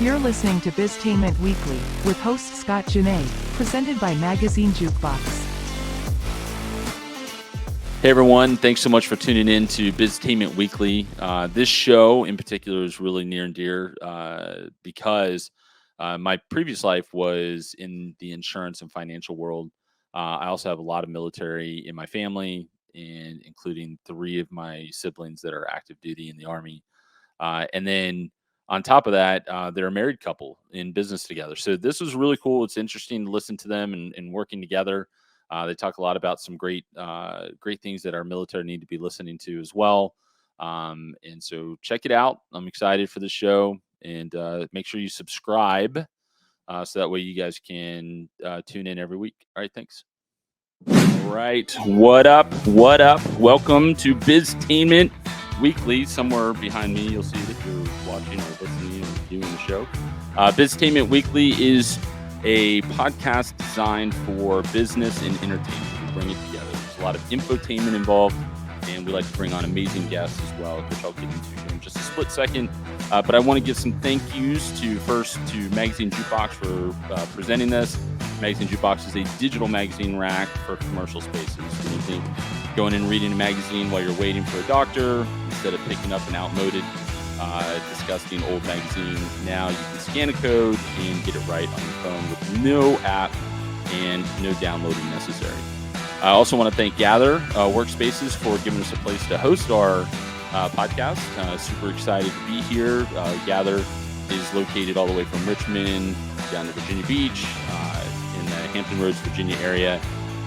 You're listening to Biztainment Weekly, with host Scott Janae, presented by Magazine Jukebox. Hey everyone, thanks so much for tuning in to Biztainment Weekly. This show in particular is really near and dear because my previous life was in the insurance and financial world. I also have a lot of military in my family, and including 3 of my siblings that are active duty in the Army. And then on top of that, they're a married couple in business together. So this was really cool. It's interesting to listen to them and working together. They talk a lot about some great things that our military need to be listening to as well. And so check it out. I'm excited for the show, and make sure you subscribe so that way you guys can tune in every week. All right, thanks. All right, what up? What up? Welcome to Biztainment Weekly. Somewhere behind me, you'll see it if you're watching or listening or viewing the show. Biztainment Weekly is a podcast designed for business and entertainment. We bring it together. There's a lot of infotainment involved, and we like to bring on amazing guests as well, which I'll get into here in just a split second. But I want to give some thank yous to Magazine Jukebox for presenting this. Magazine Jukebox is a digital magazine rack for commercial spaces. When you think going and reading a magazine while you're waiting for a doctor, instead of picking up an outmoded, disgusting old magazine, now you can scan a code and get it right on your phone with no app and no downloading necessary. I also want to thank Gather Workspaces for giving us a place to host our podcast. Super excited to be here. Gather is located all the way from Richmond down to Virginia Beach in the Hampton Roads, Virginia area,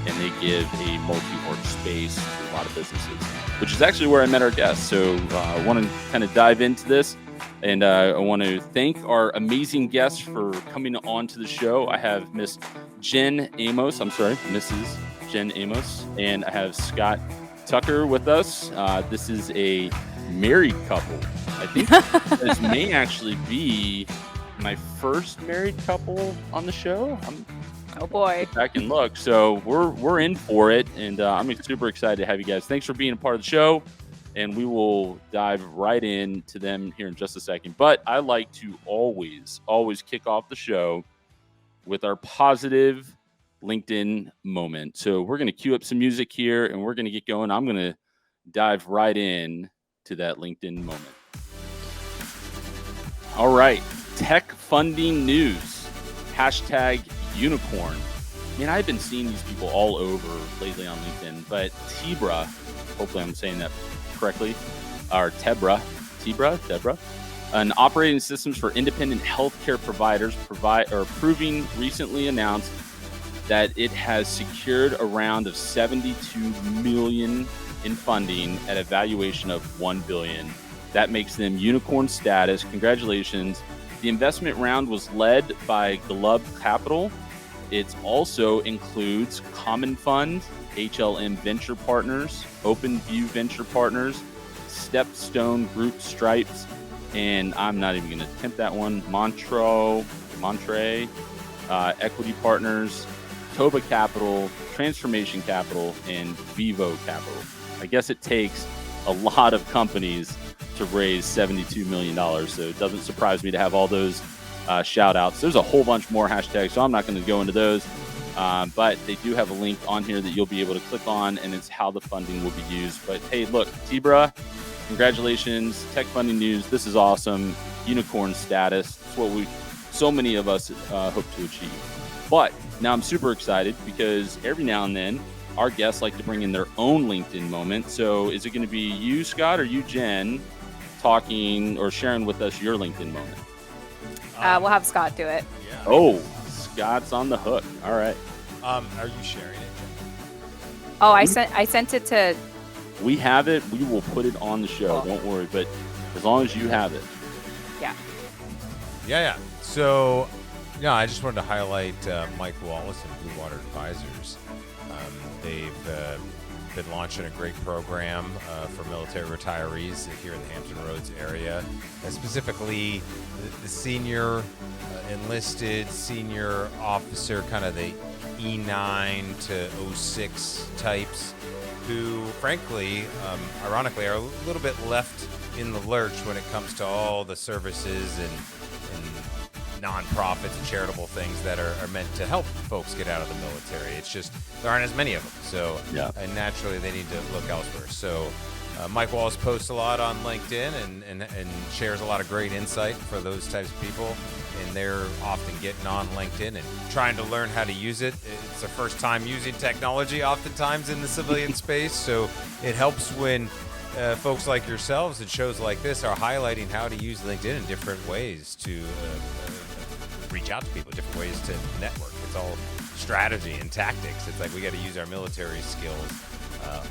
and they give a multi-work space to a lot of businesses, which is actually where I met our guests. So I want to kind of dive into this, and I want to thank our amazing guests for coming on to the show. I have Mrs. Jen Amos, and I have Scott Tucker with us. This is a married couple. I think this may actually be my first married couple on the show. Oh boy! Go back and look. So we're in for it, and I'm super excited to have you guys. Thanks for being a part of the show, and we will dive right into them here in just a second. But I like to always kick off the show with our positive LinkedIn moment. So we're going to cue up some music here, and we're going to get going. I'm going to dive right in to that LinkedIn moment. All right, tech funding news. Hashtag unicorn. Man, I've been seeing these people all over lately on LinkedIn, but Tebra, hopefully I'm saying that correctly, or Tebra, an operating systems for independent healthcare providers proving recently announced that it has secured a round of $72 million in funding at a valuation of $1 billion. That makes them unicorn status. Congratulations. The investment round was led by Glub Capital. It also includes Common Fund, HLM Venture Partners, Open View Venture Partners, Stepstone Group Stripes, and I'm not even going to attempt that one, Montre, Equity Partners, Toba Capital, Transformation Capital, and Vivo Capital. I guess it takes a lot of companies to raise $72 million, so it doesn't surprise me to have all those shout outs. There's a whole bunch more hashtags, so I'm not going to go into those, but they do have a link on here that you'll be able to click on, and it's how the funding will be used. But hey, look, Tebra, congratulations. Tech funding news, this is awesome. Unicorn status, it's what so many of us hope to achieve. But now I'm super excited because every now and then our guests like to bring in their own LinkedIn moment. So is it going to be you, Scott, or you, Jen, talking or sharing with us your LinkedIn moment? We'll have Scott do it. Yeah. Oh, Scott's on the hook. All right. Are you sharing it? Oh, I sent it to. We have it. We will put it on the show. Cool. Don't worry. But as long as you have it. Yeah. Yeah. So, I just wanted to highlight Mike Wallace and Blue Water Advisors. They've been launching a great program for military retirees here in the Hampton Roads area, and specifically the senior enlisted, senior officer, kind of the E9 to 06 types, who, frankly, ironically, are a little bit left in the lurch when it comes to all the services and nonprofits and charitable things that are meant to help folks get out of the military. It's just there aren't as many of them. So and naturally they need to look elsewhere. So Mike Wallace posts a lot on LinkedIn and shares a lot of great insight for those types of people. And they're often getting on LinkedIn and trying to learn how to use it. It's their first time using technology oftentimes in the civilian space. So it helps when folks like yourselves and shows like this are highlighting how to use LinkedIn in different ways to reach out to people, different ways to network. It's all strategy and tactics. It's like we got to use our military skills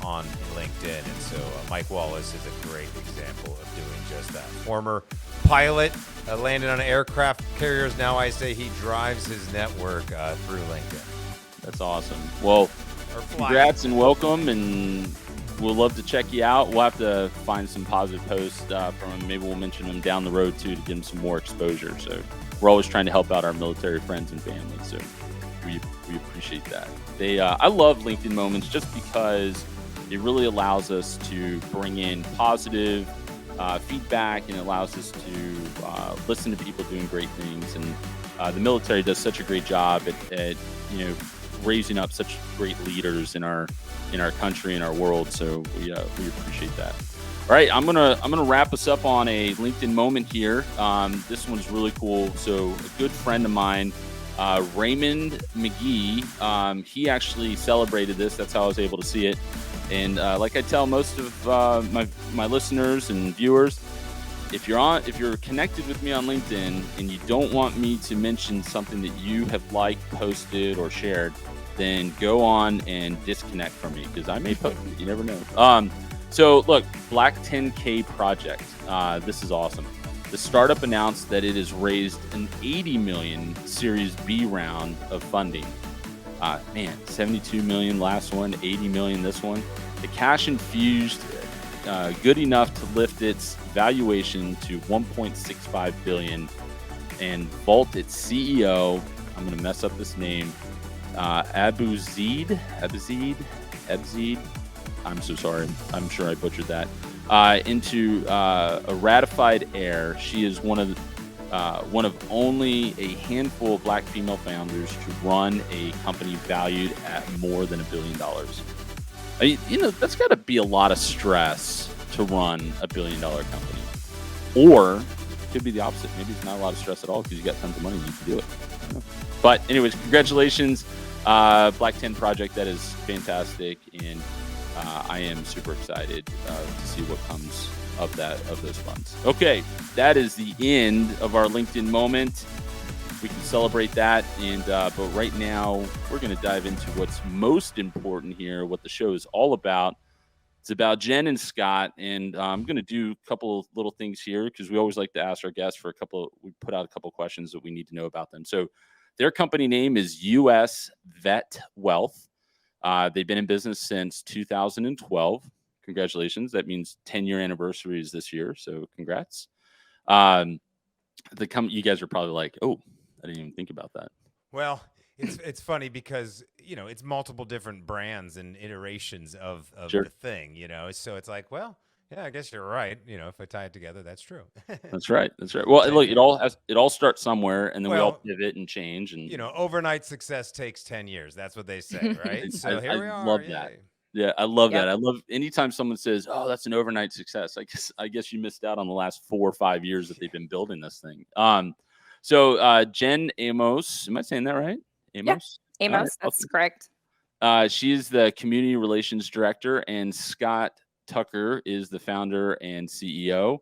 on LinkedIn. And so Mike Wallace is a great example of doing just that. Former pilot, landed on aircraft carriers. Now I say he drives his network through LinkedIn. That's awesome. Well, congrats and welcome, and we'll love to check you out. We'll have to find some positive posts from him. Maybe we'll mention him down the road too to give him some more exposure. So we're always trying to help out our military friends and family. So we appreciate that. I love LinkedIn Moments just because it really allows us to bring in positive feedback, and it allows us to listen to people doing great things. And the military does such a great job at raising up such great leaders in our country and our world. So we appreciate that. All right, I'm gonna wrap us up on a LinkedIn moment here. This one's really cool. So a good friend of mine, Raymond McGee, he actually celebrated this. That's how I was able to see it. And like I tell most of my listeners and viewers, if you're connected with me on LinkedIn and you don't want me to mention something that you have liked, posted, or shared, then go on and disconnect from me, because I may post it. You never know. So look, Black 10K Project. This is awesome. The startup announced that it has raised an $80 million Series B round of funding. 72 million last one, 80 million this one. The cash infused good enough to lift its valuation to 1.65 billion, and vault its CEO, I'm going to mess up this name, Abzid, I'm so sorry, I'm sure I butchered that, into a ratified heir. She is one of only a handful of Black female founders to run a company valued at more than $1 billion. That's got to be a lot of stress to run $1 billion company. Or it could be the opposite. Maybe it's not a lot of stress at all because you got tons of money and you can do it. I don't know. But anyways, congratulations, Black 10 Project. That is fantastic, and I am super excited to see what comes of those funds. Okay, that is the end of our LinkedIn moment. We can celebrate that, and but right now we're going to dive into what's most important here, what the show is all about. It's about Jen and Scott, and I'm going to do a couple of little things here because we always like to ask our guests for we put out a couple of questions that we need to know about them. So their company name is US Vet Wealth. They've been in business since 2012. Congratulations. That means 10-year anniversary is this year. So congrats. You guys are probably like, oh, I didn't even think about that. Well, it's funny because, it's multiple different brands and iterations of Sure. the thing, so it's like, well, yeah, I guess you're right. If I tie it together, that's true. That's right. Well, look, it all starts somewhere, and then we all pivot and change. And overnight success takes 10 years. That's what they say, right? So here we are. Love that. Yeah, I love that. I love anytime someone says, "Oh, that's an overnight success." I guess you missed out on the last 4 or 5 years that they've been building this thing. So Jen Amos, am I saying that right? Amos. Yeah. Amos, right, that's awesome. correct. She's the community relations director, and Scott Tucker is the founder and CEO.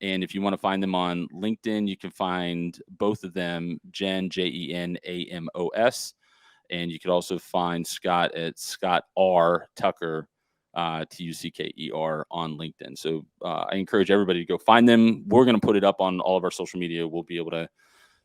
And if you want to find them on LinkedIn, you can find both of them, Jen, Jenamos. And you could also find Scott at Scott R Tucker, Tucker on LinkedIn. So I encourage everybody to go find them. We're going to put it up on all of our social media.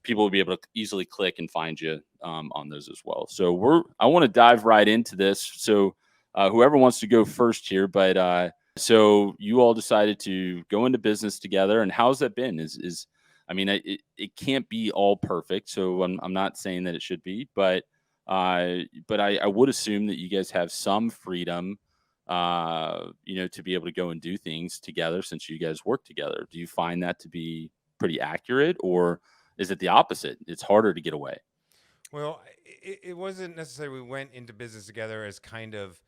People will be able to easily click and find you on those as well. So I want to dive right into this. So whoever wants to go first here, but so you all decided to go into business together, and how's that been? It can't be all perfect. So I'm not saying that it should be, but I would assume that you guys have some freedom, to be able to go and do things together since you guys work together. Do you find that to be pretty accurate, or is it the opposite? It's harder to get away. Well, it wasn't necessarily we went into business together as kind of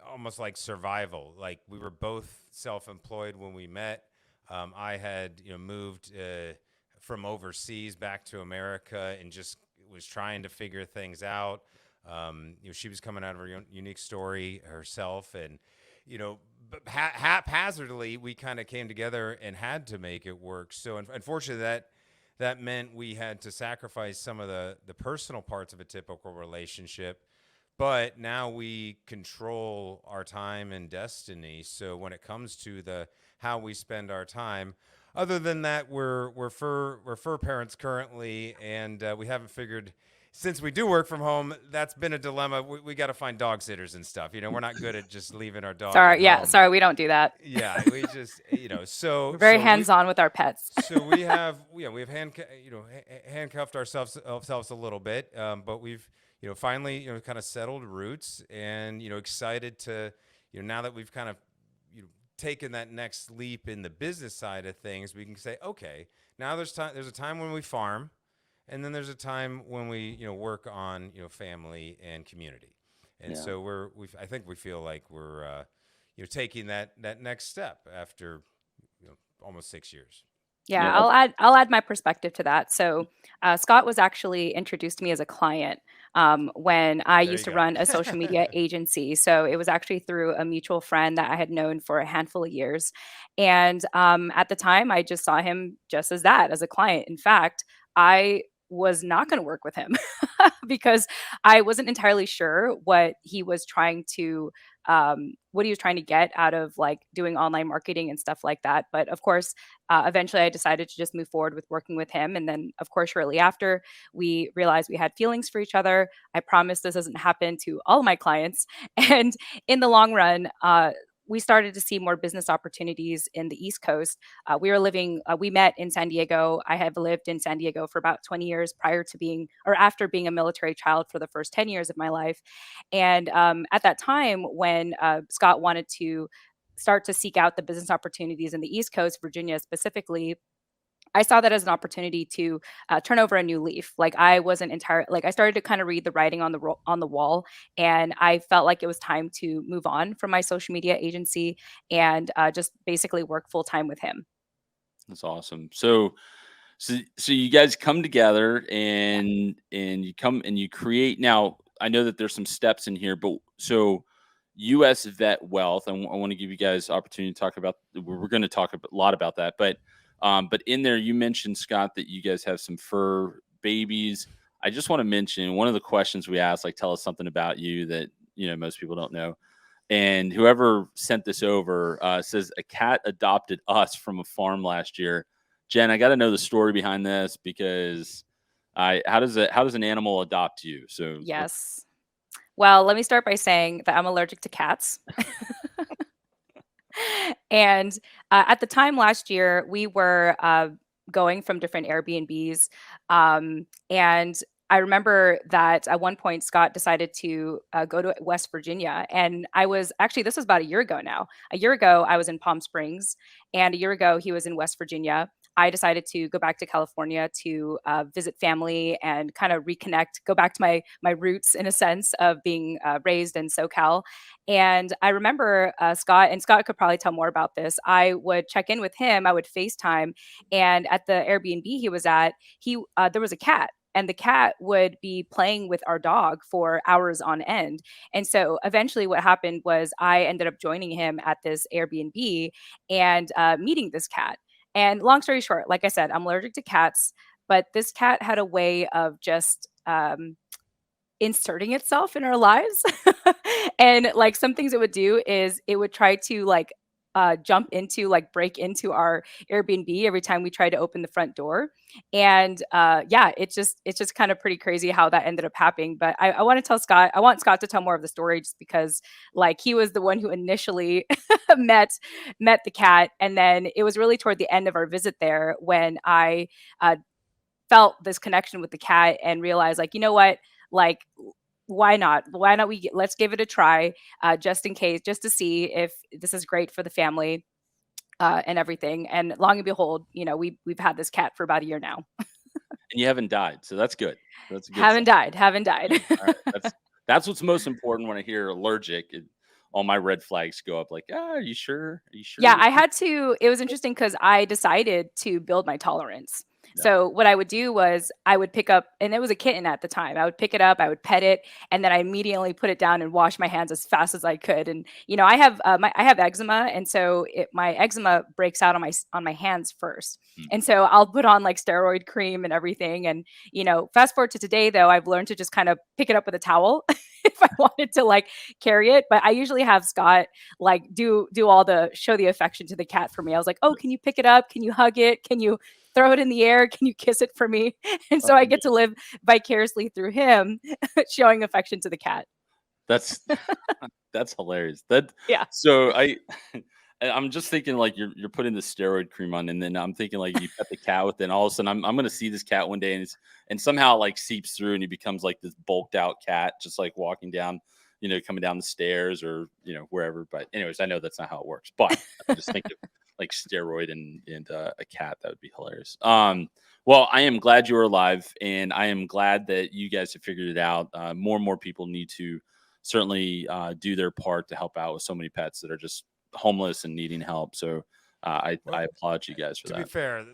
almost like survival. Like we were both self-employed when we met. I had moved from overseas back to America and just was trying to figure things out. She was coming out of her unique story herself, and but haphazardly we kind of came together and had to make it work. So unfortunately, that meant we had to sacrifice some of the personal parts of a typical relationship. But now we control our time and destiny. So when it comes to how we spend our time, other than that, we're fur parents currently, and we haven't figured. Since we do work from home, that's been a dilemma. We got to find dog sitters and stuff. We're not good at just leaving our dog. Sorry, at home. sorry, we don't do that. Yeah, we just so We're very so hands-on with our pets. so we have handcuffed ourselves a little bit, but we've finally kind of settled roots, and excited to now that we've kind of taken that next leap in the business side of things, we can say, okay, now there's a time when we farm, and then there's a time when we work on family and community, and so I think we feel like we're taking that next step after almost 6 years. Yeah, Yeah. I'll add my perspective to that. So Scott was actually introduced to me as a client when I There used you to go. run a social media agency. So it was actually through a mutual friend that I had known for a handful of years. And at the time, I just saw him just as that, as a client. In fact, I was not going to work with him because I wasn't entirely sure what he was trying to get out of like doing online marketing and stuff like that. But of course, eventually I decided to just move forward with working with him. And then, of course, shortly after, we realized we had feelings for each other. I promise this doesn't happen to all my clients. And in the long run, we started to see more business opportunities in the East Coast. We met in San Diego. I have lived in San Diego for about 20 years after being a military child for the first 10 years of my life. And at that time, when Scott wanted to start to seek out the business opportunities in the East Coast, Virginia specifically, I saw that as an opportunity to turn over a new leaf. Like I started to kind of read the writing on the wall, and I felt like it was time to move on from my social media agency and just basically work full time with him. That's awesome. So you guys come together Yeah. and you come and you create. Now I know that there's some steps in here, but so U.S. Vet Wealth. I want to give you guys opportunity to talk about. We're going to talk a lot about that, but in there you mentioned, Scott, that you guys have some fur babies. I just want to mention one of the questions we asked, like, tell us something about you that most people don't know. And whoever sent this over says a cat adopted us from a farm last year. Jen, I got to know the story behind this because how does an animal adopt you? So Yes. Well, let me start by saying that I'm allergic to cats. And at the time last year, we were going from different Airbnbs. And I remember that at one point, Scott decided to go to West Virginia. And this was about a year ago now. A year ago, I was in Palm Springs, and a year ago, he was in West Virginia. I decided to go back to California to visit family and kind of reconnect, go back to my roots in a sense of being raised in SoCal. And I remember Scott, and Scott could probably tell more about this. I would check in with him. I would FaceTime, and at the Airbnb he was at, there was a cat. And the cat would be playing with our dog for hours on end. And so eventually, what happened was I ended up joining him at this Airbnb and meeting this cat. And long story short, like I said, I'm allergic to cats, but this cat had a way of just inserting itself in our lives. And like some things it would do is it would try to break into our Airbnb every time we tried to open the front door. And it's just kind of pretty crazy how that ended up happening. But I want to tell Scott, I want Scott to tell more of the story just because like he was the one who initially met the cat. And then it was really toward the end of our visit there when I felt this connection with the cat and realized, like, you know what, like, why not? Let's give it a try, just in case, just to see if this is great for the family and everything. And long and behold, we've had this cat for about a year now. And you haven't died, so that's good. That's a good sign. Haven't died. All right, that's what's most important when I hear allergic. All my red flags go up. Like, are you sure? Are you sure? Yeah, I had to it was interesting because I decided to build my tolerance. Yeah. So what I would do was I would pick up, and it was a kitten at the time. I would pick it up, I would pet it, and then I immediately put it down and wash my hands as fast as I could. And I have I have eczema, and so my eczema breaks out on my hands first. Mm. And so I'll put on like steroid cream and everything. And fast forward to today, though, I've learned to just kind of pick it up with a towel if I wanted to like carry it. But I usually have Scott like do all the show the affection to the cat for me. I was like, oh, can you pick it up? Can you hug it? Can you throw it in the air? Can you kiss it for me? And so I get to live vicariously through him showing affection to the cat. That's that's hilarious. Yeah. So I'm just thinking like you're putting the steroid cream on, and then I'm thinking like you pet the cat with it, and all of a sudden I'm gonna see this cat one day, and somehow like seeps through, and he becomes like this bulked out cat, just like walking down, coming down the stairs or wherever. But anyways, I know that's not how it works. But I just think of like steroid and a cat. That would be hilarious. Well, I am glad you are alive, and I am glad that you guys have figured it out. More and more people need to certainly do their part to help out with so many pets that are just homeless and needing help. So I applaud you guys for that. To be fair,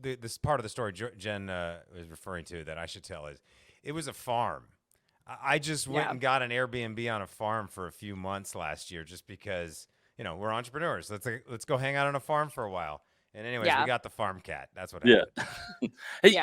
this part of the story Jen was referring to that I should tell is it was a farm. I just went and got an Airbnb on a farm for a few months last year just because, we're entrepreneurs. Let's go hang out on a farm for a while. And anyways, we got the farm cat. That's what happened. Hey,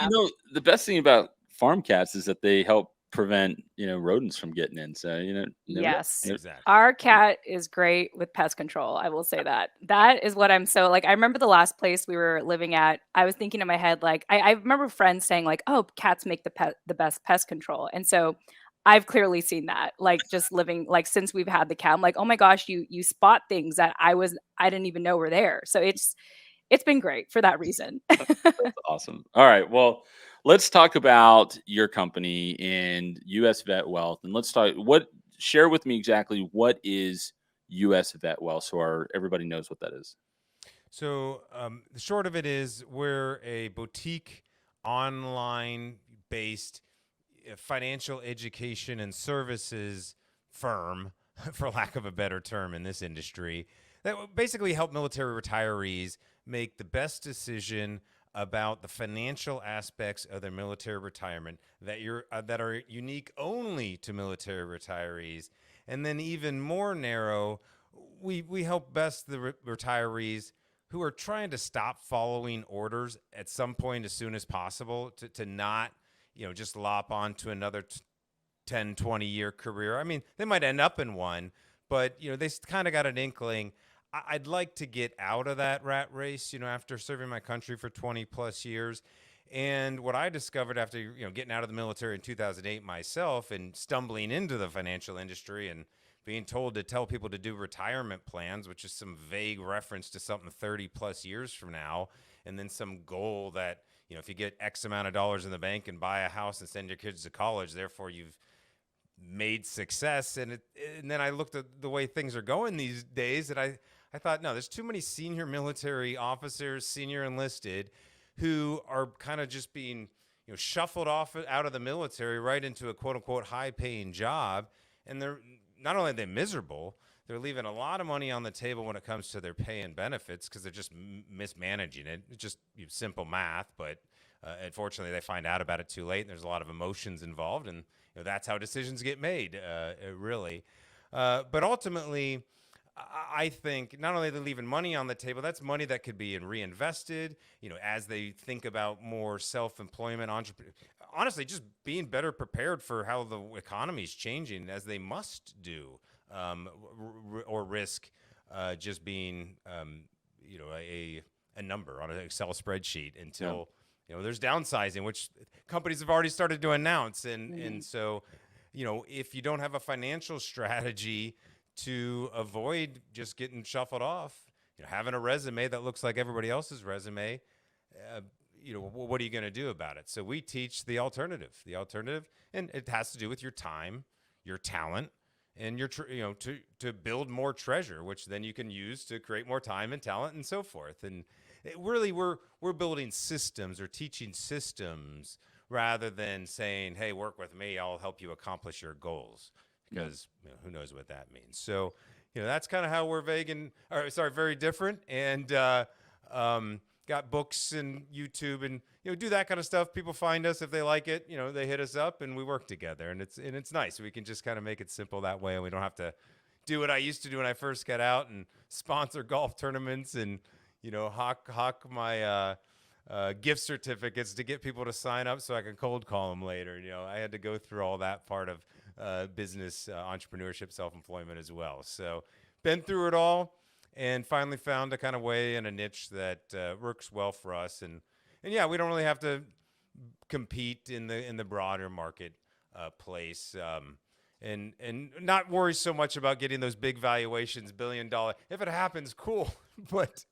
the best thing about farm cats is that they help prevent, rodents from getting in. So, yes, exactly. Our cat is great with pest control. I will say that. That is what I'm so like. I remember the last place we were living at. I was thinking in my head, like, I remember friends saying, like, oh, cats make the best pest control. And so I've clearly seen that, like, just living, like, since we've had the cat. I'm like, oh my gosh, you spot things that I didn't even know were there. So it's been great for that reason. That's awesome. All right. Well, let's talk about your company and US Vet Wealth. And share with me exactly what is US Vet Wealth so everybody knows what that is. So the short of it is we're a boutique, online-based financial education and services firm, for lack of a better term in this industry, that will basically help military retirees make the best decision about the financial aspects of their military retirement that are unique only to military retirees. And then even more narrow, we help best the retirees who are trying to stop following orders at some point as soon as possible to not just lop on to another 10, 20-year career. I mean, they might end up in one, but, they kind of got an inkling. I'd like to get out of that rat race, after serving my country for 20 plus years. And what I discovered after, getting out of the military in 2008 myself and stumbling into the financial industry and being told to tell people to do retirement plans, which is some vague reference to something 30 plus years from now, and then some goal that, if you get X amount of dollars in the bank and buy a house and send your kids to college, therefore you've made success. And then I looked at the way things are going these days, and I thought, no, there's too many senior military officers, senior enlisted, who are kind of just being, shuffled off out of the military right into a quote unquote high paying job. And they're not only are they miserable, they're leaving a lot of money on the table when it comes to their pay and benefits because they're just mismanaging it. It's just simple math, but unfortunately they find out about it too late, and there's a lot of emotions involved, and that's how decisions get made, really. But ultimately, I think not only are they leaving money on the table, that's money that could be reinvested, as they think about more self-employment, honestly, just being better prepared for how the economy is changing, as they must do, or risk just being, a number on an Excel spreadsheet until there's downsizing, which companies have already started to announce, and so if you don't have a financial strategy to avoid just getting shuffled off, having a resume that looks like everybody else's resume, what are you going to do about it? So we teach the alternative, and it has to do with your time, your talent, and your to build more treasure, which then you can use to create more time and talent and so forth. And really we're building systems or teaching systems rather than saying, hey, work with me, I'll help you accomplish your goals, Yeah. because who knows what that means. So that's kind of how we're very different, and got books and YouTube and do that kind of stuff. People find us if they like it, they hit us up and we work together, and it's nice. We can just kind of make it simple that way, and we don't have to do what I used to do when I first got out and sponsor golf tournaments and hawk my gift certificates to get people to sign up so I can cold call them later. I had to go through all that part of business, entrepreneurship, self-employment as well. So been through it all, and finally found a kind of way and a niche that works well for us. And yeah, we don't really have to compete in the broader market place. And not worry so much about getting those big valuations, $1 billion. If it happens, cool. but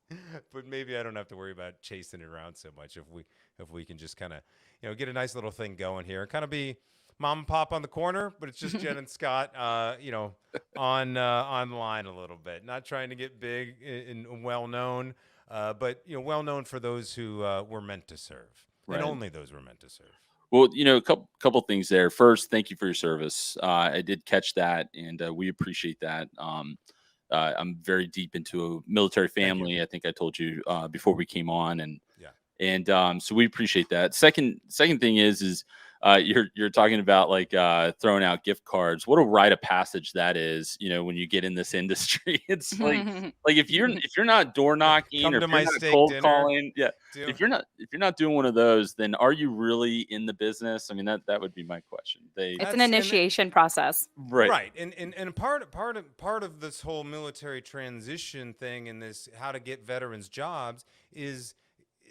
maybe I don't have to worry about chasing it around so much if we can just kind of get a nice little thing going here and kind of be mom and pop on the corner, but it's just Jen and Scott online a little bit. Not trying to get big and well known, but well known for those who we're meant to serve, Right. and only those we're meant to serve. Well, a couple things there. First, thank you for your service. I did catch that, and we appreciate that. I'm very deep into a military family. I think I told you before we came on, and so we appreciate that. Second thing is you're talking about like throwing out gift cards. What a rite of passage that is. When you get in this industry, it's like if you're not door knocking Come or to if my you're not steak cold dinner. calling, Do- if you're not doing one of those, then are you really in the business? I mean, that would be my question. It's an initiation process. Right. And part of this whole military transition thing and this how to get veterans jobs is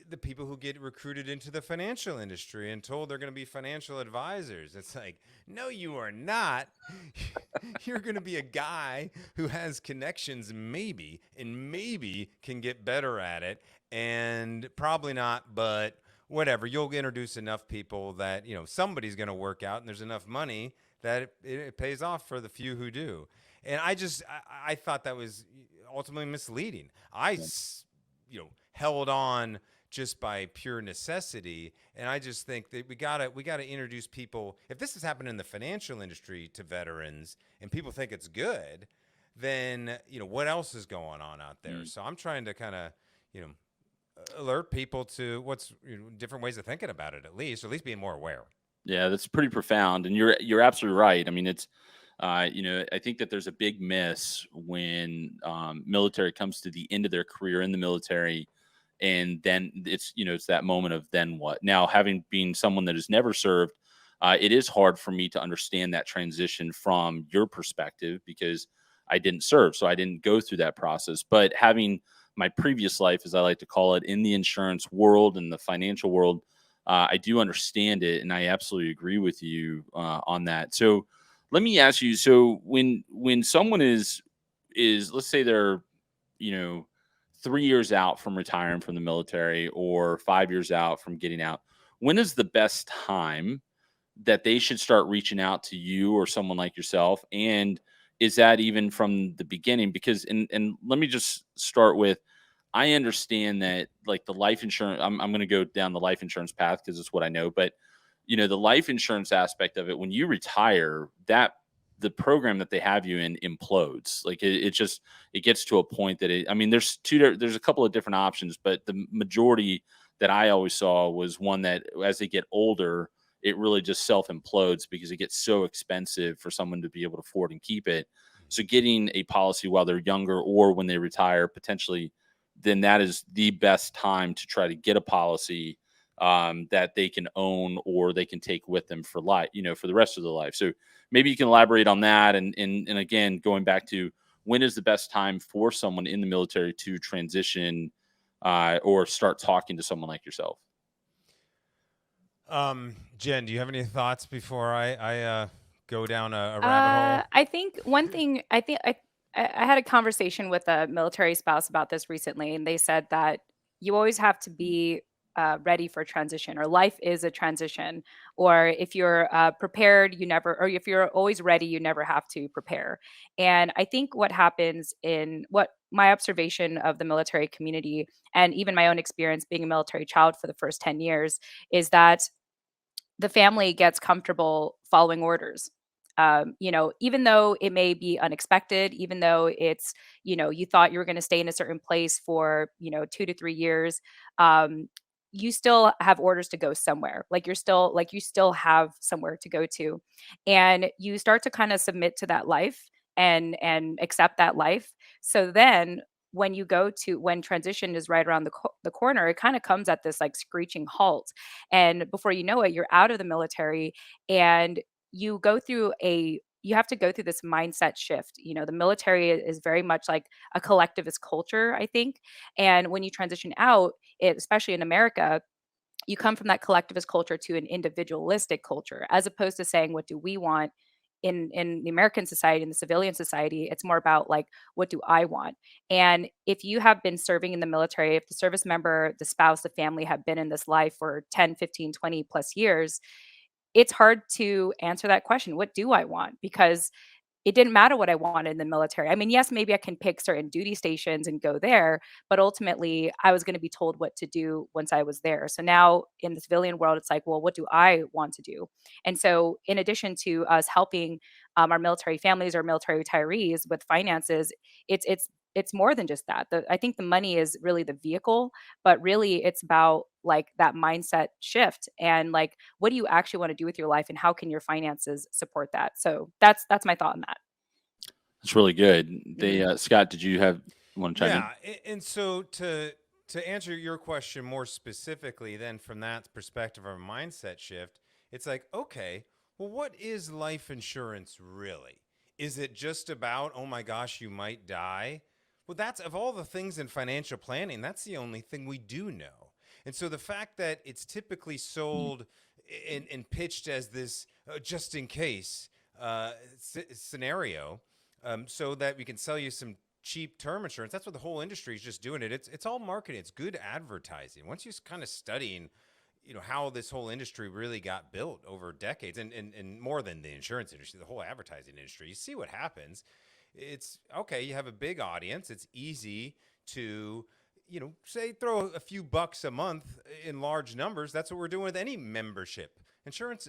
the people who get recruited into the financial industry and told they're going to be financial advisors. It's like, no, you are not. You're going to be a guy who has connections, maybe can get better at it, and probably not, but whatever. You'll introduce enough people that somebody's going to work out, and there's enough money that it pays off for the few who do. And I thought that was ultimately misleading. Held on just by pure necessity, and I just think that we gotta introduce people. If this has happened in the financial industry to veterans, and people think it's good, then what else is going on out there? So I'm trying to kind of alert people to what's different ways of thinking about it, at least being more aware. Yeah, that's pretty profound, and you're absolutely right. I mean, it's I think that there's a big miss when military comes to the end of their career in the military, and then it's that moment of then what? Now, having been someone that has never served, it is hard for me to understand that transition from your perspective because I didn't serve, so I didn't go through that process. But having my previous life, as I like to call it, in the insurance world and the financial world, I do understand it, and I absolutely agree with you on that. So let me ask you: so when someone is let's say they're 3 years out from retiring from the military or 5 years out from getting out, when is the best time that they should start reaching out to you or someone like yourself? And is that even from the beginning? Because and let me just start with, I understand that like the life insurance, I'm going to go down the life insurance path because it's what I know. But the life insurance aspect of it, when you retire, that the program that they have you in implodes. Like it just it gets to a point that I mean, there's a couple of different options, but the majority that I always saw was one that as they get older, it really just self implodes because it gets so expensive for someone to be able to afford and keep it. So getting a policy while they're younger or when they retire potentially, then that is the best time to try to get a policy that they can own or they can take with them for life, for the rest of their life. So maybe you can elaborate on that. And again, going back to when is the best time for someone in the military to transition or start talking to someone like yourself? Jen, do you have any thoughts before I go down a rabbit hole? I think one thing I had a conversation with a military spouse about this recently, and they said that you always have to be ready for transition, or life is a transition. Or if you're prepared, or if you're always ready, you never have to prepare. And I think what happens my observation of the military community and even my own experience being a military child for the first 10 years is that the family gets comfortable following orders. Even though it may be unexpected, even though it's, you thought you were going to stay in a certain place for, 2 to 3 years, um, you still have orders to go somewhere. You still have somewhere to go to. And you start to kind of submit to that life and accept that life. So then when transition is right around the corner, it kind of comes at this like screeching halt, and before you know it, you're out of the military, and you have to go through this mindset shift. The military is very much like a collectivist culture, I think. And when you transition out, especially in America, you come from that collectivist culture to an individualistic culture, as opposed to saying, what do we want? In the American society, in the civilian society, it's more about like, what do I want? And if you have been serving in the military, if the service member, the spouse, the family have been in this life for 10, 15, 20 plus years, it's hard to answer that question. What do I want? Because it didn't matter what I wanted in the military. I mean, yes, maybe I can pick certain duty stations and go there, but ultimately I was going to be told what to do once I was there. So now in the civilian world, it's like, well, what do I want to do? And so, in addition to us helping our military families or military retirees with finances, it's more than just that. I think the money is really the vehicle, but really it's about like that mindset shift and like, what do you actually want to do with your life, and how can your finances support that? So that's my thought on that. That's really good. They, Mhm. Scott, did you want to chime in? Yeah, and so to answer your question more specifically, then from that perspective of a mindset shift, it's like, okay, well, what is life insurance really? Is it just about, oh my gosh, you might die? Well, that's of all the things in financial planning, that's the only thing we do know. And so the fact that it's typically sold and pitched as this just in case scenario, so that we can sell you some cheap term insurance. That's what the whole industry is just doing it. It's all marketing. It's good advertising. Once you kind of studying, how this whole industry really got built over decades, and more than the insurance industry, the whole advertising industry, you see what happens. It's okay. You have a big audience. It's easy to, say throw a few bucks a month in large numbers. That's what we're doing with any membership.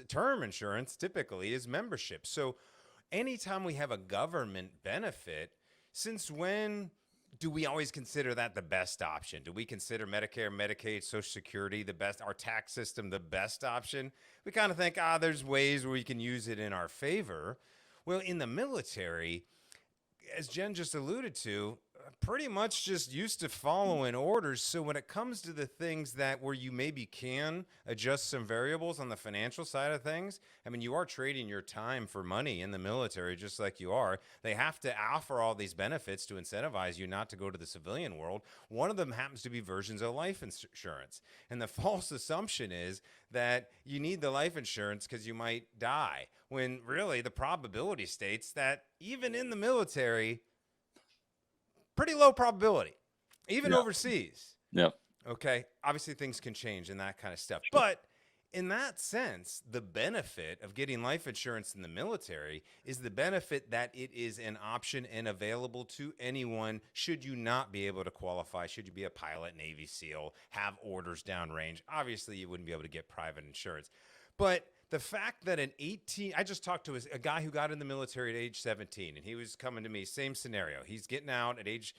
Term insurance typically is membership. So anytime we have a government benefit, since when do we always consider that the best option? Do we consider Medicare, Medicaid, Social Security the best, our tax system the best option? We kind of think, there's ways where we can use it in our favor. Well, in the military, as Jen just alluded to, pretty much just used to following orders. So when it comes to the things that where you maybe can adjust some variables on the financial side of things, I mean, you are trading your time for money in the military, just like you are. They have to offer all these benefits to incentivize you not to go to the civilian world. One of them happens to be versions of life insurance. And the false assumption is that you need the life insurance because you might die, when really the probability states that even in the military, pretty low probability, even Yeah. overseas. Yep. Okay. Obviously, things can change and that kind of stuff. But in that sense, the benefit of getting life insurance in the military is the benefit that it is an option and available to anyone should you not be able to qualify, should you be a pilot, Navy SEAL, have orders downrange. Obviously, you wouldn't be able to get private insurance. But the fact that I just talked to a guy who got in the military at age 17, and he was coming to me, same scenario. He's getting out at age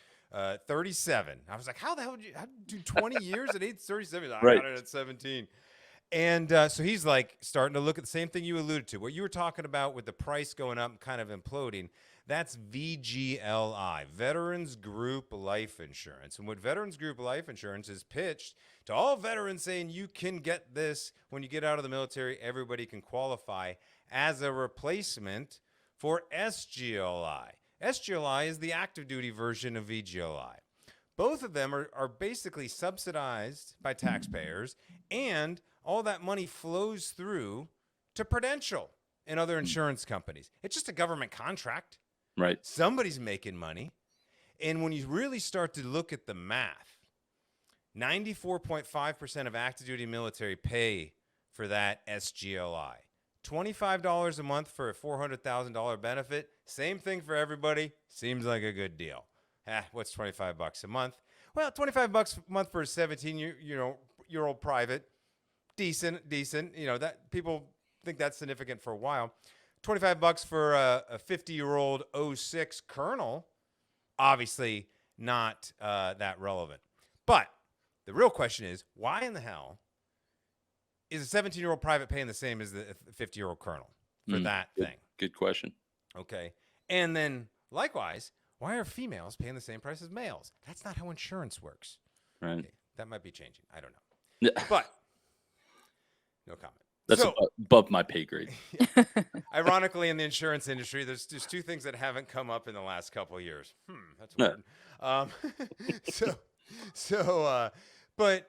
37. I was like, how did you do 20 years at age 37? I Right. got it at 17. And so he's like starting to look at the same thing you alluded to, what you were talking about with the price going up and kind of imploding. That's VGLI, Veterans Group Life Insurance. And what Veterans Group Life Insurance is pitched to all veterans, saying you can get this when you get out of the military. Everybody can qualify as a replacement for SGLI. SGLI is the active duty version of VGLI. Both of them are basically subsidized by taxpayers, and all that money flows through to Prudential and other insurance companies. It's just a government contract. Right. Somebody's making money. And when you really start to look at the math, 94.5% of active duty military pay for that SGLI. $25 a month for a $400,000 benefit. Same thing for everybody. Seems like a good deal. What's $25 a month? Well, $25 a month for a 17-year-old private, decent. That people think that's significant for a while. $25 for a 50-year-old 06 Colonel, obviously not that relevant. But the real question is, why in the hell is a 17-year-old private paying the same as the 50-year-old Colonel for that thing? Good question. Okay. And then likewise, why are females paying the same price as males? That's not how insurance works. Right. Okay. That might be changing. I don't know. But no comment. That's above my pay grade. Yeah. Ironically, in the insurance industry, there's just two things that haven't come up in the last couple of years. That's weird. But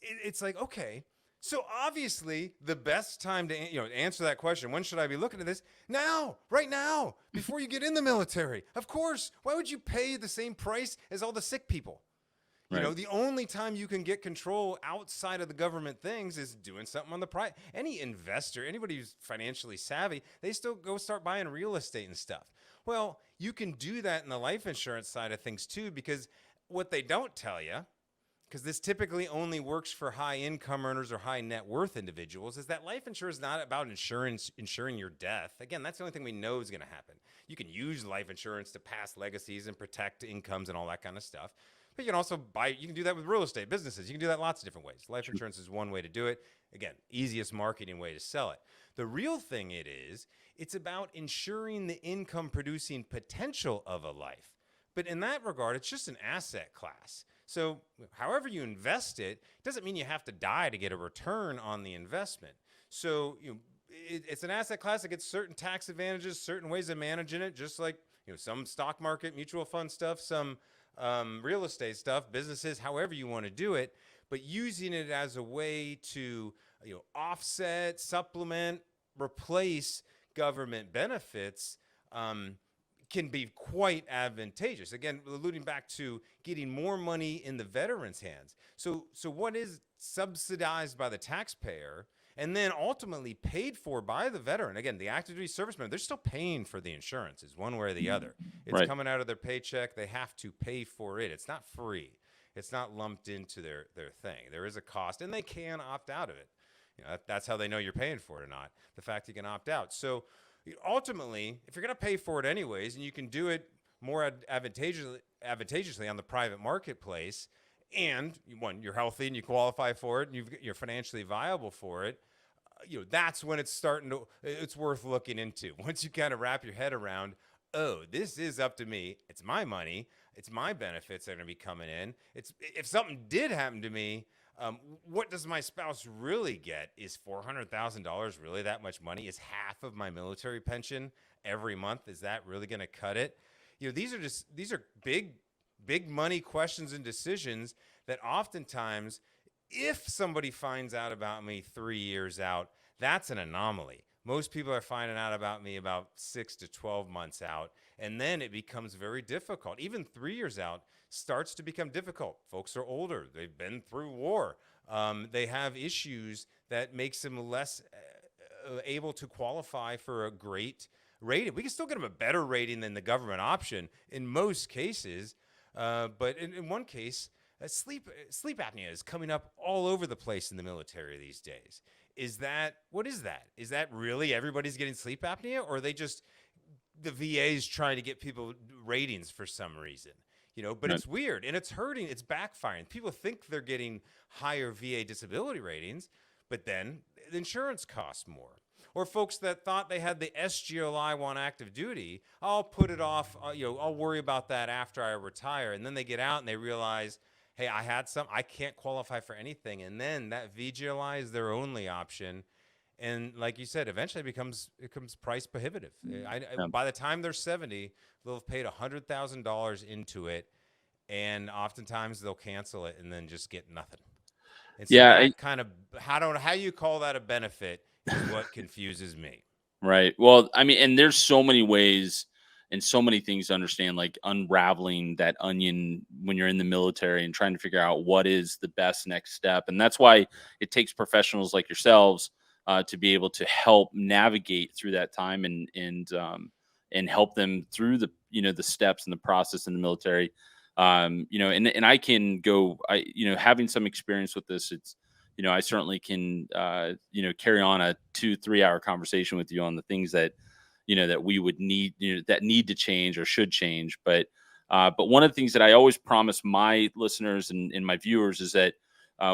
it's like, okay. So obviously, the best time to answer that question, when should I be looking at this? Now, right now, before you get in the military. Of course. Why would you pay the same price as all the sick people? Right. The only time you can get control outside of the government things is doing something on the private. Any investor, anybody who's financially savvy, they still go start buying real estate and stuff. Well, you can do that in the life insurance side of things too, because what they don't tell you, because this typically only works for high income earners or high net worth individuals, is that life insurance is not about ensuring your death. Again, that's the only thing we know is going to happen. You can use life insurance to pass legacies and protect incomes and all that kind of stuff. But you can also you can do that with real estate businesses. You can do that lots of different ways. Life insurance is one way to do it. Again, easiest marketing way to sell it. The real thing it's about ensuring the income producing potential of a life. But in that regard, it's just an asset class. So however you invest it doesn't mean you have to die to get a return on the investment. So it's an asset class that gets certain tax advantages, certain ways of managing it, just like some stock market, mutual fund stuff, some real estate stuff, businesses, however you want to do it, but using it as a way to offset, supplement, replace government benefits can be quite advantageous. Again, alluding back to getting more money in the veterans' hands. So what is subsidized by the taxpayer and then ultimately paid for by the veteran? Again, the active duty servicemen, they're still paying for the insurance, is one way or the other. It's coming out of their paycheck. They have to pay for it. It's not free. It's not lumped into their thing. There is a cost, and they can opt out of it. That's how they know you're paying for it or not, the fact you can opt out. So ultimately, if you're going to pay for it anyways, and you can do it more advantageously on the private marketplace, and you're healthy and you qualify for it, and you're financially viable for it, that's when it's worth looking into. Once you kind of wrap your head around, this is up to me. It's my money. It's my benefits that are going to be coming in. If something did happen to me, what does my spouse really get? Is $400,000 really that much money? Is half of my military pension every month? Is that really going to cut it? These are big money questions and decisions that oftentimes, if somebody finds out about me 3 years out, that's an anomaly. Most people are finding out about me about 6 to 12 months out, and then it becomes very difficult. Even 3 years out starts to become difficult. Folks are older. They've been through war. They have issues that makes them less able to qualify for a great rating. We can still get them a better rating than the government option in most cases, but in one case, sleep apnea is coming up all over the place in the military these days. What is that? Is that really everybody's getting sleep apnea, or are they just the VA's trying to get people ratings for some reason? But it's weird, and it's hurting. It's backfiring. People think they're getting higher VA disability ratings, but then the insurance costs more. Or folks that thought they had the SGLI on active duty, I'll put it off. I'll worry about that after I retire. And then they get out and they realize, hey, I can't qualify for anything. And then that VGLI is their only option. And like you said, eventually it becomes price prohibitive. By the time they're 70, they'll have paid $100,000 into it, and oftentimes they'll cancel it and then just get nothing. And so how you call that a benefit is what confuses me. Right. Well, I mean, and there's so many ways and so many things to understand, like unraveling that onion when you're in the military and trying to figure out what is the best next step. And that's why it takes professionals like yourselves to be able to help navigate through that time and and help them through the the steps and the process in the military. And I can go, having some experience with this, it's I certainly can carry on a 2-3 hour conversation with you on the things that that we would need, that need to change or should change. But one of the things that I always promise my listeners and my viewers is that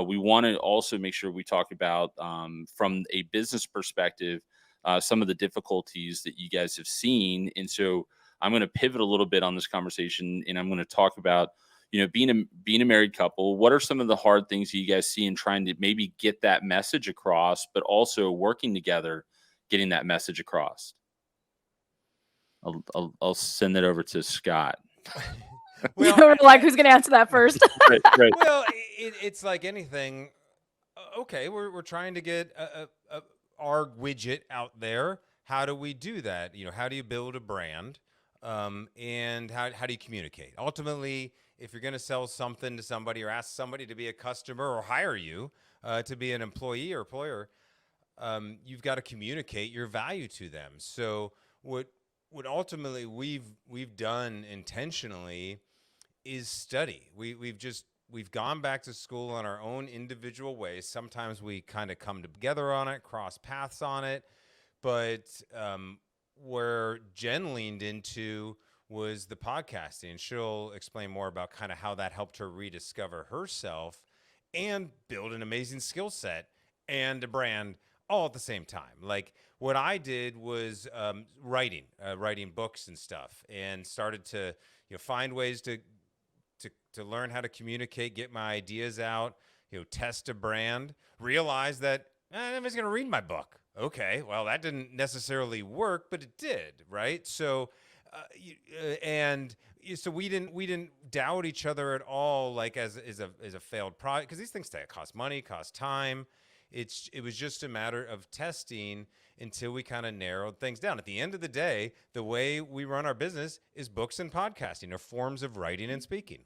we want to also make sure we talk about, from a business perspective, some of the difficulties that you guys have seen. And so I'm going to pivot a little bit on this conversation, and I'm going to talk about, being a married couple. What are some of the hard things that you guys see in trying to maybe get that message across, but also working together, getting that message across? I'll send it over to Scott. Well, we're like, who's going to answer that first? Right. Well, it's like anything. Okay, we're trying to get our widget out there. How do we do that? How do you build a brand? And how do you communicate? Ultimately, if you're going to sell something to somebody or ask somebody to be a customer or hire you to be an employee or employer, you've got to communicate your value to them. So what ultimately we've done intentionally is study. We've gone back to school on our own individual ways. Sometimes we kind of come together on it, cross paths on it, but where Jen leaned into was the podcasting. And she'll explain more about kind of how that helped her rediscover herself and build an amazing skill set and a brand all at the same time. Like what I did was writing books and stuff, and started to find ways to learn how to communicate, get my ideas out, test a brand, realize that nobody's going to read my book. Okay, well, that didn't necessarily work, but it did, right? So, so we didn't doubt each other at all, like as a failed product, because these things cost money, cost time. It was just a matter of testing until we kind of narrowed things down. At the end of the day, the way we run our business is books and podcasting, or forms of writing and speaking.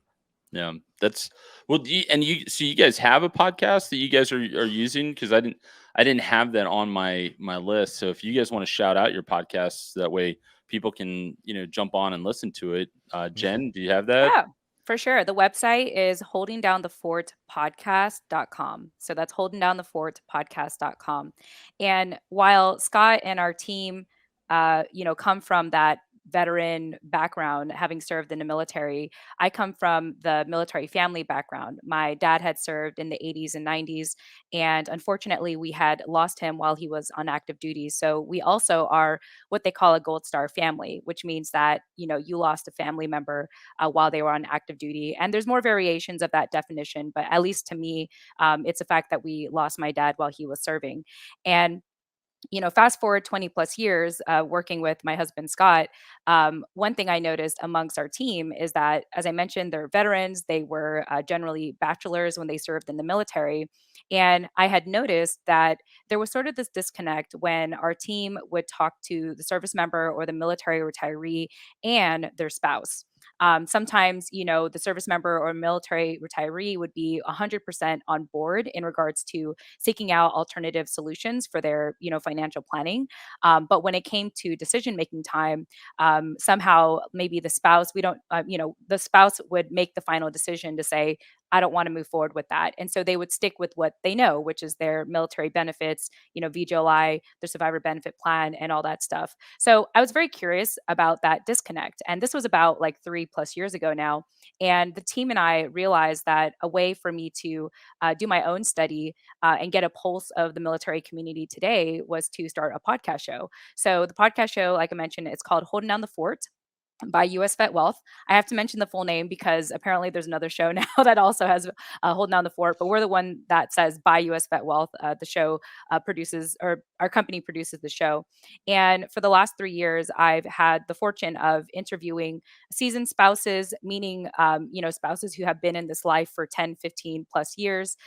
Yeah, that's well. So you guys have a podcast that you guys are using? Because I didn't have that on my list. So if you guys want to shout out your podcasts, that way people can jump on and listen to it. Jen, do you have that? Yeah, for sure. The website is holdingdownthefortpodcast.com. So that's holdingdownthefortpodcast.com. And while Scott and our team, come from that veteran background, having served in the military, I come from the military family background. My dad had served in the 80s and 90s, and unfortunately, we had lost him while he was on active duty. So we also are what they call a Gold Star family, which means that you lost a family member while they were on active duty. And there's more variations of that definition, but at least to me, it's a fact that we lost my dad while he was serving. And fast forward 20 plus years working with my husband, Scott, one thing I noticed amongst our team is that, as I mentioned, they're veterans. They were generally bachelors when they served in the military. And I had noticed that there was sort of this disconnect when our team would talk to the service member or the military retiree and their spouse. Sometimes, the service member or military retiree would be 100% on board in regards to seeking out alternative solutions for their, financial planning. But when it came to decision making time, somehow maybe the spouse, we don't, the spouse would make the final decision to say, I don't want to move forward with that. And so they would stick with what they know, which is their military benefits, VGLI, their survivor benefit plan, and all that stuff. So I was very curious about that disconnect. And this was about like 3+ years ago now. And the team and I realized that a way for me to do my own study and get a pulse of the military community today was to start a podcast show. So the podcast show, like I mentioned, it's called Holding Down the Fort by US Vet Wealth. I have to mention the full name because apparently there's another show now that also has Holding Down the Fort, but we're the one that says by US Vet Wealth. The show produces, or our company produces the show. And for the last 3 years, I've had the fortune of interviewing seasoned spouses, meaning, spouses who have been in this life for 10, 15 plus years.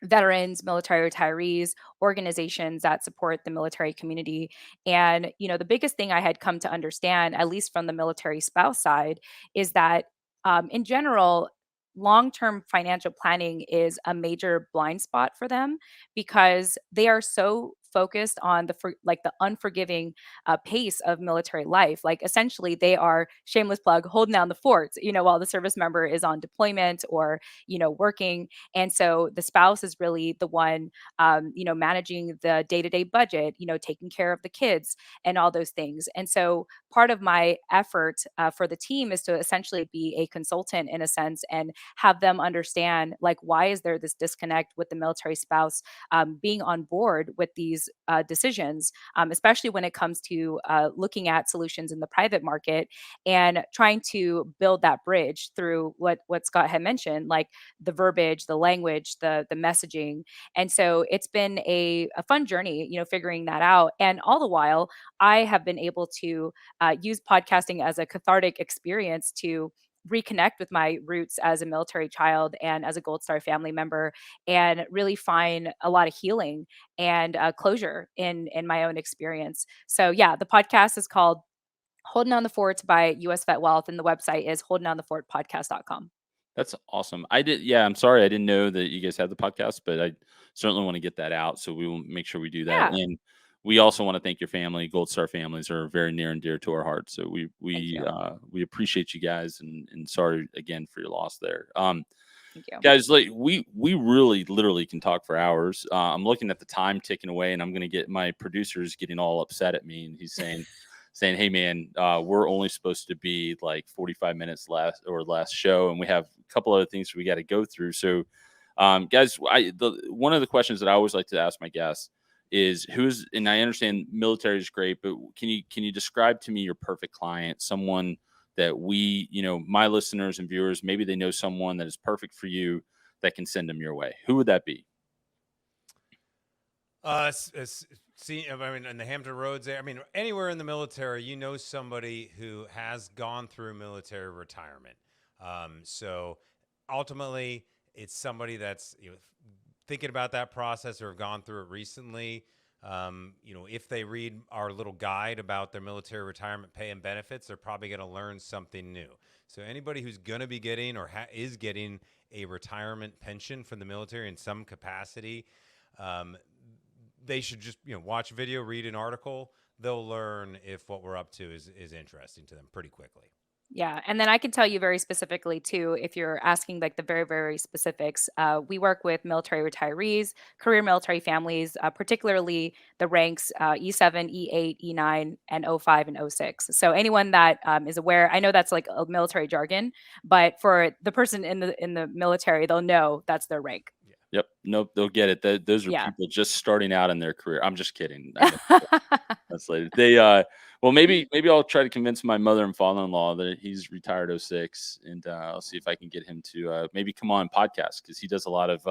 Veterans, military retirees, organizations that support the military community. And, the biggest thing I had come to understand, at least from the military spouse side, is that in general, long term financial planning is a major blind spot for them because they are so focused on the unforgiving pace of military life. Like essentially, they are, shameless plug, holding down the fort, while the service member is on deployment or working. And so the spouse is really the one, managing the day-to-day budget, taking care of the kids and all those things. And so part of my effort for the team is to essentially be a consultant in a sense and have them understand, like, why is there this disconnect with the military spouse being on board with these decisions, especially when it comes to looking at solutions in the private market and trying to build that bridge through what Scott had mentioned, like the verbiage, the language, the messaging. And so it's been a fun journey, figuring that out. And all the while, I have been able to use podcasting as a cathartic experience to reconnect with my roots as a military child and as a Gold Star family member, and really find a lot of healing and closure in my own experience. So yeah, the podcast is called Holding on the Fort by US Vet Wealth, and the website is holdingonthefortpodcast.com. That's awesome. Yeah, I'm sorry I didn't know that you guys had the podcast, but I certainly want to get that out. So we will make sure we do that. Yeah. And we also want to thank your family. Gold Star families are very near and dear to our hearts. So Thank you. we appreciate you guys, and sorry again for your loss there. Thank you. Guys, like we really literally can talk for hours. I'm looking at the time ticking away, and I'm gonna get my producer's getting all upset at me, and he's saying, hey man, we're only supposed to be like 45 minutes last show, and we have a couple other things we got to go through. So guys, one of the questions that I always like to ask my guests is and I understand military is great, but can you describe to me your perfect client, someone that my listeners and viewers, maybe they know someone that is perfect for you that can send them your way? Who would that be? See, I mean, in the Hampton Roads area, I mean, anywhere in the military, somebody who has gone through military retirement. So ultimately, it's somebody that's thinking about that process or have gone through it recently. If they read our little guide about their military retirement pay and benefits, they're probably going to learn something new. So anybody who's going to be getting or is getting a retirement pension from the military in some capacity, they should just watch a video, read an article. They'll learn if what we're up to is interesting to them pretty quickly. Yeah. And then I can tell you very specifically too, if you're asking like the very, very specifics, we work with military retirees, career military families, particularly the ranks E7, E8, E9, and O5 and O6. So anyone that is aware, I know that's like a military jargon, but for the person in the military, they'll know that's their rank. Yep. Nope. They'll get it. Those are people just starting out in their career. I'm just kidding. That's later. Well, maybe I'll try to convince my mother and father-in-law that he's retired 06, and I'll see if I can get him to maybe come on podcast, because he does a lot of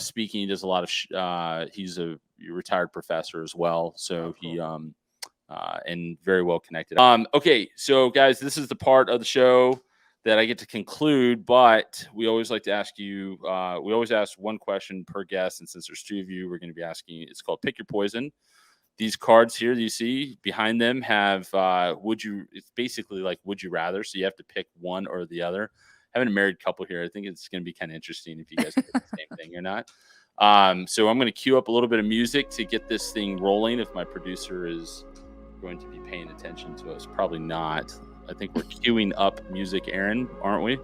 speaking. He does a lot of he's a retired professor as well. So he and very well connected. Okay, so guys, this is the part of the show that I get to conclude, but we always like to ask you, we always ask one question per guest. And since there's two of you, we're going to be asking, it's called Pick Your Poison. These cards here that you see behind them have, it's basically like, would you rather? So you have to pick one or the other. Having a married couple here, I think it's going to be kind of interesting if you guys pick the same thing or not. So I'm going to cue up a little bit of music to get this thing rolling. If my producer is going to be paying attention to us, probably not. I think we're queuing up music, Aaron, aren't we?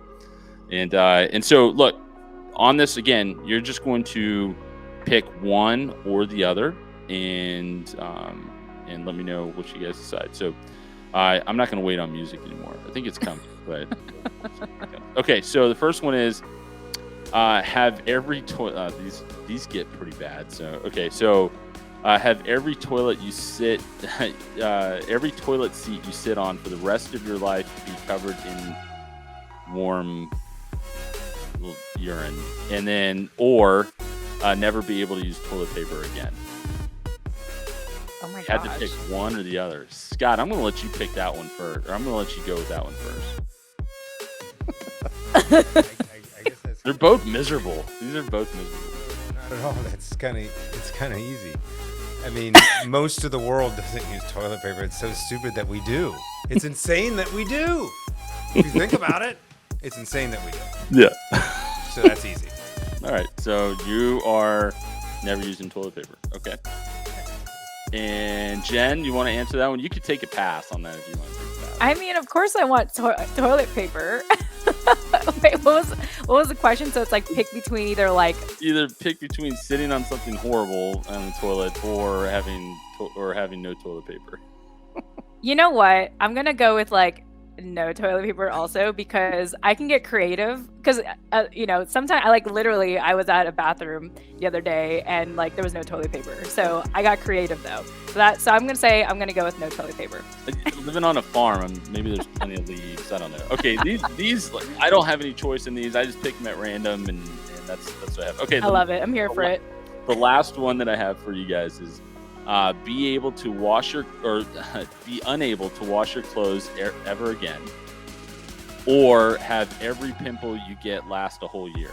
And so look, on this again, you're just going to pick one or the other, and let me know what you guys decide. So I'm not going to wait on music anymore. I think it's coming, but okay. So the first one is have every toilet. These get pretty bad. So okay, so. Have every toilet you sit, every toilet seat you sit on for the rest of your life be covered in warm urine, and then, or never be able to use toilet paper again. Oh my Had gosh. to pick one or the other. Scott, I'm going to let you pick that one first, or I'm going to let you go with that one first. I guess that's They're both miserable. These are both miserable. not at all. It's kind of easy. I mean, most of the world doesn't use toilet paper. It's so stupid that we do. It's insane that we do. If you think about it, it's insane that we do. Yeah. So that's easy. All right. So you are Never using toilet paper. Okay. And Jen, you want to answer that one? You could take a pass on that if you want to take a pass. I mean, of course I want toilet paper. Wait, what was the question? So it's like pick between either pick between sitting on something horrible on the toilet or having no toilet paper. You know what? I'm gonna go with like no toilet paper also, because I can get creative. Because sometimes I was at a bathroom the other day and like there was no toilet paper, so I got creative though. So I'm gonna go with no toilet paper. Living on a farm, maybe there's plenty of leaves. I don't know. Okay, these I don't have any choice in these. I just pick them at random, and that's what I have. Okay, I love it. I'm here for it. The last one that I have for you guys is be unable to wash your clothes ever again, or have every pimple you get last a whole year.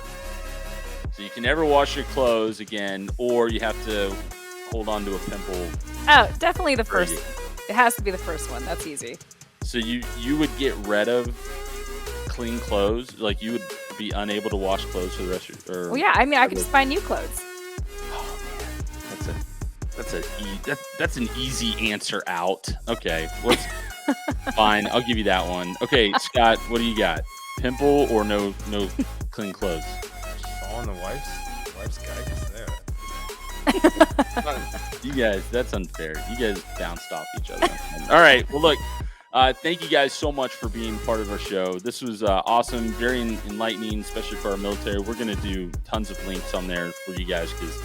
So you can never wash your clothes again, or you have to hold on to a pimple. Oh, definitely the first. It has to be the first one. That's easy. So you would get rid of clean clothes, like you would be unable to wash clothes for the rest of your. Well, yeah. I mean, I could just buy new clothes. Oh man, that's an easy answer out. Okay, fine. I'll give you that one. Okay, Scott, what do you got? Pimple or no clean clothes? Following the wife's guidance there. You guys, that's unfair. You guys bounced off each other. All right. Well, look, thank you guys so much for being part of our show. This was awesome, very enlightening, especially for our military. We're going to do tons of links on there for you guys because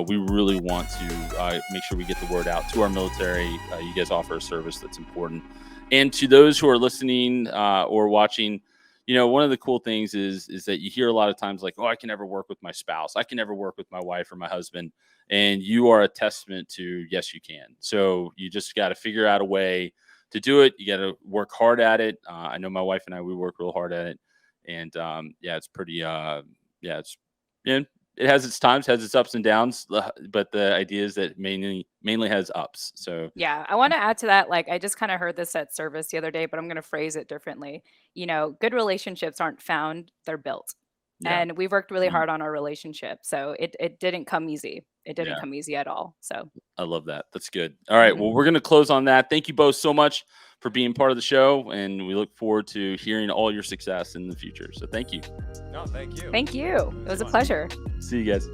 we really want to make sure we get the word out to our military. You guys offer a service that's important. And to those who are listening or watching, one of the cool things is that you hear a lot of times like, oh, I can never work with my spouse. I can never work with my wife or my husband. And you are a testament to, yes, you can. So you just got to figure out a way to do it. You got to work hard at it. I know my wife and I, we work real hard at it. And it's pretty, it has its times, has its ups and downs, but the idea is that mainly has ups. So yeah, I want to add to that. Like, I just kind of heard this at service the other day, but I'm going to phrase it differently. Good relationships aren't found; they're built. Yeah. And we've worked really hard on our relationship, so it didn't come easy. It didn't come easy at all. So I love that. That's good. All right. Well, we're going to close on that. Thank you both so much for being part of the show, and we look forward to hearing all your success in the future. So thank you. No, thank you. Thank you. It was a pleasure. See you guys.